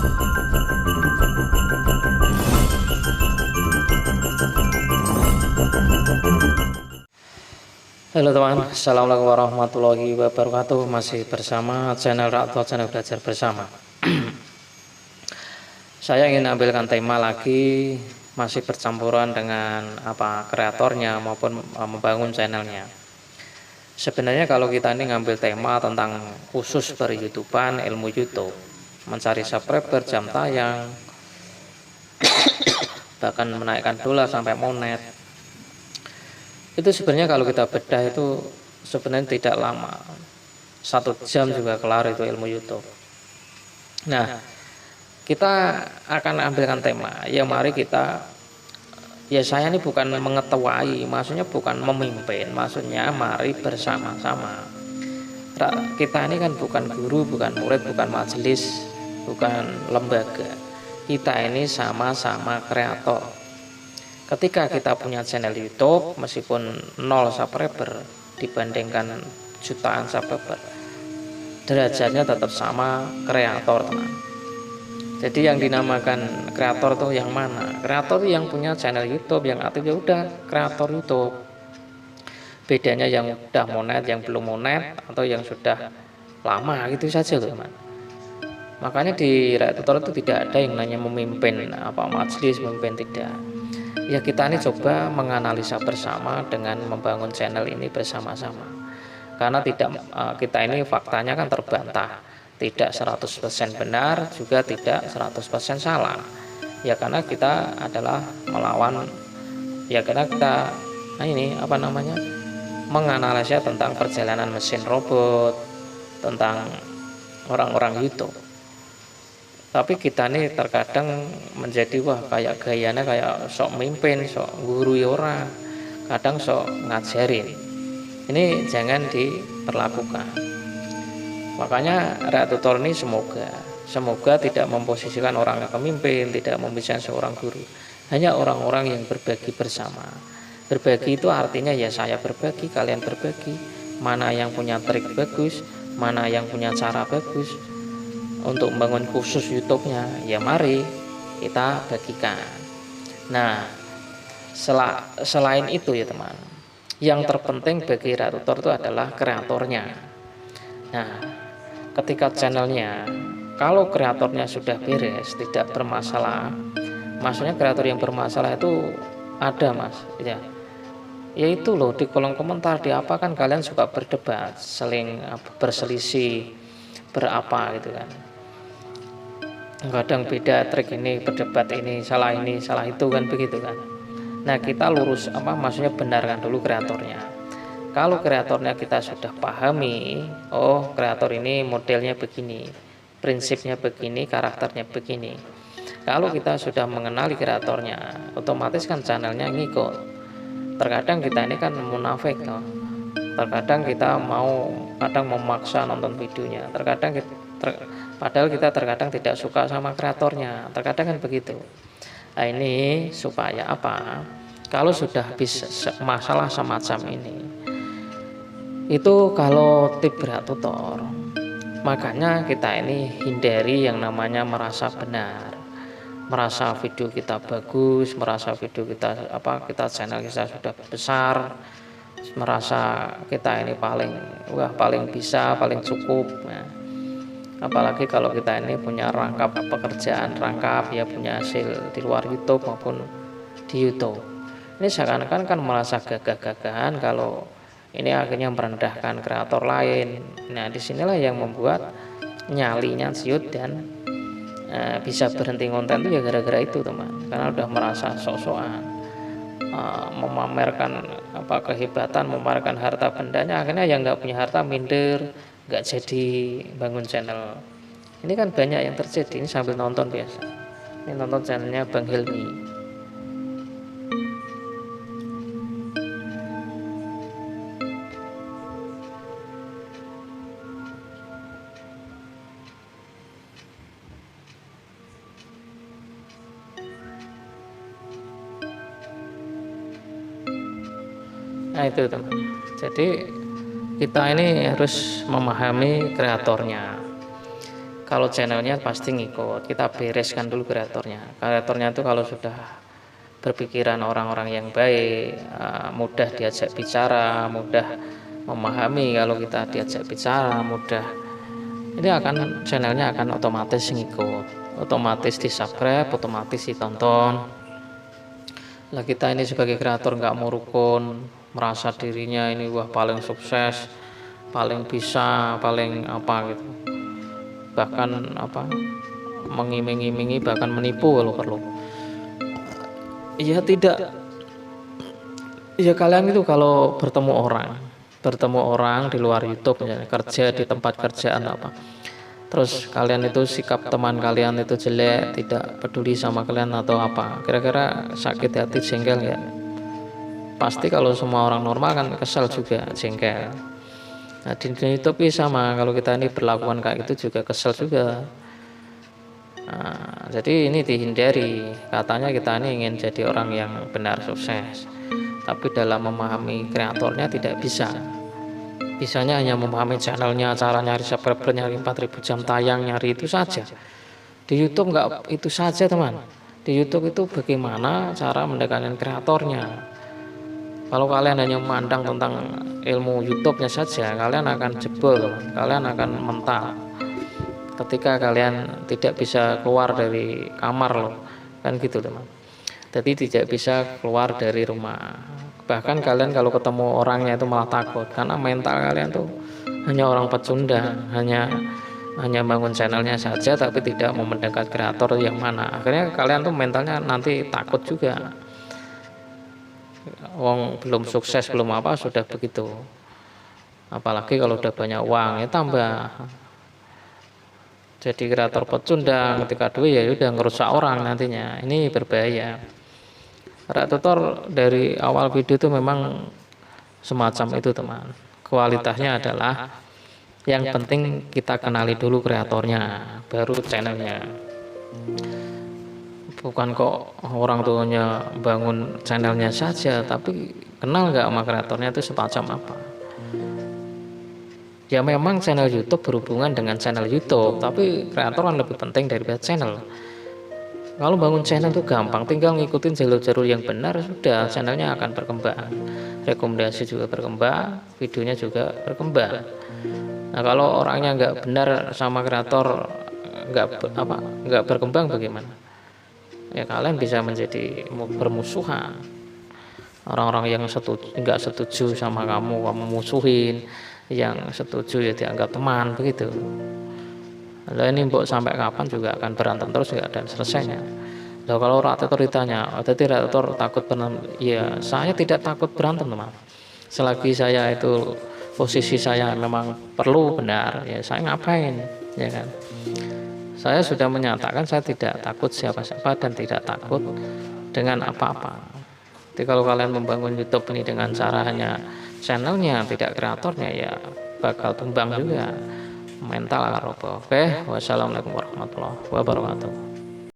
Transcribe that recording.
Halo teman, assalamualaikum warahmatullahi wabarakatuh. Masih bersama channel Rakto, channel belajar bersama. Saya ingin ambilkan tema lagi, masih bercampuran dengan kreatornya maupun membangun channelnya. Sebenarnya kalau kita ini ngambil tema tentang khusus per-YouTubean, ilmu YouTube, mencari subscriber, jam tayang, bahkan menaikkan dolar sampai monet, itu sebenarnya kalau kita bedah itu sebenarnya tidak lama, 1 jam juga kelar itu ilmu YouTube. Nah, kita akan ambilkan tema, ya mari kita, ya saya ini bukan mengetuai, maksudnya bukan memimpin, maksudnya mari bersama-sama. Kita ini kan bukan guru, bukan murid, bukan majelis, bukan lembaga. Kita ini sama-sama kreator. Ketika kita punya channel YouTube, meskipun 0 subscriber dibandingkan jutaan subscriber, derajatnya tetap sama kreator, teman. Jadi yang dinamakan kreator tuh yang mana? Kreator yang punya channel YouTube yang aktif, ya udah kreator YouTube. Bedanya yang udah monet, yang belum monet, atau yang sudah lama, gitu saja loh, teman. Makanya di Rakto itu tidak ada yang namanya memimpin majelis, memimpin, tidak. Ya kita ini coba menganalisa bersama dengan membangun channel ini bersama-sama. Karena kita ini faktanya kan terbantah, tidak 100% benar, juga tidak 100% salah. Ya karena kita adalah melawan, ya karena kita menganalisa tentang perjalanan mesin robot, tentang orang-orang YouTube. Tapi kita nih terkadang menjadi kayak gayanya kayak sok mimpin, sok guru orang, kadang sok ngajarin. Ini jangan diperlakukan. Makanya Rakto ini semoga tidak memposisikan orang yang pemimpin, tidak memposisikan seorang guru. Hanya orang-orang yang berbagi bersama. Berbagi itu artinya ya saya berbagi, kalian berbagi. Mana yang punya trik bagus, mana yang punya cara bagus untuk membangun khusus YouTube-nya, ya mari kita bagikan. Nah, selain itu ya teman, yang terpenting bagi Rakto itu adalah kreatornya. Nah, ketika channelnya, kalau kreatornya sudah beres, tidak bermasalah, maksudnya kreator yang bermasalah itu ada, mas, ya. Yaitu loh, di kolom komentar di apa kan kalian suka berdebat, saling berselisih, berapa gitu kan. Kadang beda trik, ini berdebat, ini salah itu kan, begitu kan. Nah, kita lurus maksudnya benarkan dulu kreatornya. Kalau kreatornya kita sudah pahami, oh kreator ini modelnya begini, prinsipnya begini, karakternya begini. Kalau kita sudah mengenali kreatornya, otomatis kan channelnya ngikut. Terkadang kita ini kan munafik toh. Terkadang kita kadang memaksa nonton videonya, padahal kita terkadang tidak suka sama kreatornya, terkadang kan begitu. Nah, ini supaya kalau sudah bisa masalah semacam ini, itu kalau tip Rakto, makanya kita ini hindari yang namanya merasa benar, merasa video kita bagus, merasa video kita channel kita sudah besar, merasa kita ini paling bisa, paling cukup. Nah, apalagi kalau kita ini punya rangkap pekerjaan, punya hasil di luar YouTube maupun di YouTube. Ini seakan-akan kan merasa gagah-gagahan kalau ini akhirnya merendahkan kreator lain. Nah, disinilah yang membuat nyalinya ciut dan bisa berhenti konten itu ya gara-gara itu, teman. Karena udah merasa sok-sokan, memamerkan kehebatan, memamerkan harta bendanya, akhirnya yang nggak punya harta minder, nggak jadi bangun channel. Ini kan banyak yang terjadi. Ini sambil nonton biasa, ini nonton channelnya Bang Helmi. Nah itu teman, jadi kita ini harus memahami kreatornya. kalau channelnya pasti ngikut. Kita bereskan dulu kreatornya itu kalau sudah berpikiran orang-orang yang baik, mudah diajak bicara, mudah memahami. Kalau kita diajak bicara mudah, ini akan channelnya akan otomatis ngikut, otomatis di subscribe, otomatis ditonton. Lah kita ini sebagai kreator nggak mau rukun, merasa dirinya ini wah paling sukses, paling bisa, paling apa gitu, bahkan apa mengiming-imingi, bahkan menipu kalau perlu. Ya tidak, ya kalian itu kalau bertemu orang di luar YouTube, ya, kerja di tempat kerjaan apa, terus kalian itu sikap teman kalian itu jelek, tidak peduli sama kalian atau apa, kira-kira sakit hati, jengkel ya? Pasti kalau semua orang normal kan kesal juga, jengkel. Nah di YouTube sama, kalau kita ini berlakuan kayak gitu juga kesal juga. Nah, jadi ini dihindari. Katanya kita ini ingin jadi orang yang benar sukses, tapi dalam memahami kreatornya tidak bisa. Bisanya hanya memahami channelnya, cara nyari subscriber, nyari 4000 jam tayang, nyari itu saja. Di YouTube enggak itu saja teman. Di YouTube itu bagaimana cara mendekatkan kreatornya. Kalau kalian hanya memandang tentang ilmu YouTube-nya saja, kalian akan jebol, kalian akan mental. Ketika kalian tidak bisa keluar dari kamar loh, kan gitu teman. Jadi tidak bisa keluar dari rumah. Bahkan kalian kalau ketemu orangnya itu malah takut, karena mental kalian tuh hanya orang pecundang, hanya bangun channelnya saja tapi tidak mau mendekat kreator yang mana. Akhirnya kalian tuh mentalnya nanti takut juga. Wong belum sukses belum apa sudah begitu. Apalagi kalau udah banyak uang ya tambah. Jadi kreator pecundang, ketika duit ya udah ngerusak orang nantinya. Ini berbahaya. Kreator dari awal video itu memang semacam itu teman. Kualitasnya adalah yang penting kita kenali dulu kreatornya, baru channelnya. Bukan kok orang tuanya bangun channelnya saja, tapi kenal nggak sama kreatornya itu semacam apa. Ya memang channel YouTube berhubungan dengan channel YouTube, tapi kreator kan lebih penting daripada channel. Kalau bangun channel itu gampang, tinggal ngikutin jalur-jalur yang benar, sudah channelnya akan berkembang. Rekomendasi juga berkembang, videonya juga berkembang. Nah kalau orangnya nggak benar sama kreator, nggak berkembang bagaimana? Ya kalian bisa menjadi bermusuhan. Orang-orang yang nggak setuju sama kamu musuhin, yang setuju ya dianggap teman, begitu. Nah ini mbok sampai kapan juga akan berantem terus, nggak ada selesainya. Nah kalau kreator ditanya, jadi kreator takut berantem? Ya saya tidak takut berantem teman. Selagi saya itu posisi saya memang perlu benar, ya saya ngapain, ya kan. Saya sudah menyatakan saya tidak takut siapa-siapa dan tidak takut dengan apa-apa. Jadi kalau kalian membangun YouTube ini dengan cara hanya channelnya tidak kreatornya, ya bakal tumbang juga, mental akan roboh. Oke, wassalamualaikum warahmatullahi wabarakatuh.